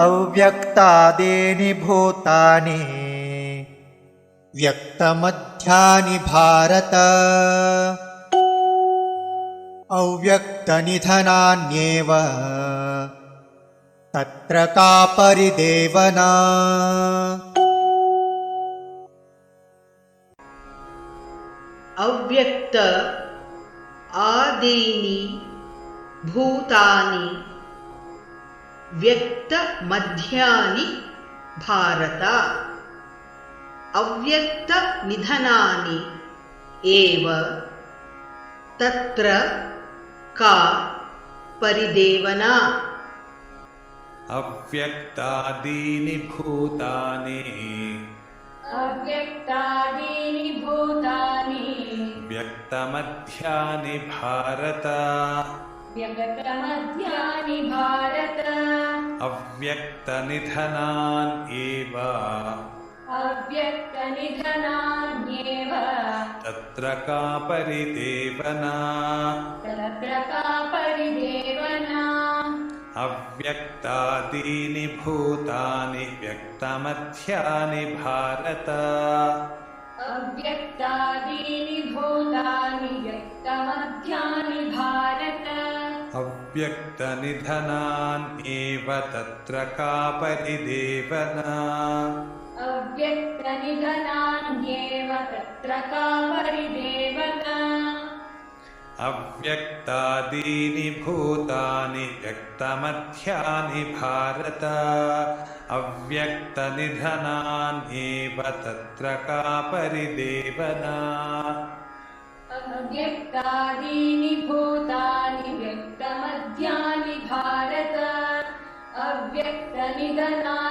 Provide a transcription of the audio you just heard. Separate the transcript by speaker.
Speaker 1: ಅವ್ಯಕ್ತಾದೀನಿ ಭೂತಾನಿ ವ್ಯಕ್ತಮಧ್ಯಾನಿ ಭಾರತ ಅವ್ಯಕ್ತನಿಧನಾನ್ಯೇವ ತತ್ರ ಕಾ ಪರಿದೇವನಾ.
Speaker 2: ಅವ್ಯಕ್ತ ಆದೀನಿ ಭೂತಾನಿ ವ್ಯಕ್ತ ಮಧ್ಯಾನಿ ಭಾರತ ಅವ್ಯಕ್ತ ನಿಧನಾನಿ ಏವ ತತ್ರ ಕಾ ಪರಿದೇವನಾ.
Speaker 3: ಅವ್ಯಕ್ತಾದೀನಿ ಭೂತಾನಿ
Speaker 4: ಅವ್ಯಕ್ತಾದೀನಿ ಭೂತಾನಿ
Speaker 3: ವ್ಯಕ್ತಮಧ್ಯಾನಿ ಭಾರತ
Speaker 4: ವ್ಯಕ್ತಮಧ್ಯಾನಿ ಭಾರತ
Speaker 3: ಅವ್ಯಕ್ತನಿಧನಾನ್ ಏವ
Speaker 4: ಅವ್ಯಕ್ತನಿಧನಾನ್ಯೇವ
Speaker 3: ತತ್ರ ಕಾ ಪರಿದೇವನಾ.
Speaker 4: ತತ್ರ ಕಾ ಪರಿದೇವನಾ.
Speaker 3: ಅವ್ಯಕ್ತಾದೀನಿ ಭೂತಾನಿ ವ್ಯಕ್ತಮಧ್ಯಾನಿ ಭಾರತ
Speaker 4: ಅವ್ಯಕ್ತಾದೀನಿ ಭೂತಾನಿ ವ್ಯಕ್ತಮಧ್ಯಾನಿ ಭಾರತ
Speaker 3: ಅವ್ಯಕ್ತನಿಧನಾನ್ ಏವ ತತ್ರ ಕಾ ಪರಿದೇವನಾ.
Speaker 4: ಅವ್ಯಕ್ತನಿಧನಾನ್ಯೇವ ತತ್ರ ಕಾ ಪರಿದೇವನಾ.
Speaker 3: ಅವ್ಯಕ್ತಾದೀನಿ ಭೂತಾನಿ ವ್ಯಕ್ತಮಧ್ಯಾನಿ ಭಾರತ ಅವ್ಯಕ್ತನಿಧನಾನ್ ಏವ ತತ್ರ ಕಾ ಪರಿದೇವನಾ.
Speaker 4: ಅವ್ಯಕ್ತಾದೀನಿ ಭೂತಾನಿ ವ್ಯಕ್ತಮಧ್ಯಾನಿ ಭಾರತ ಅವ್ಯಕ್ತನಿಧನಾನ್ಯೇವ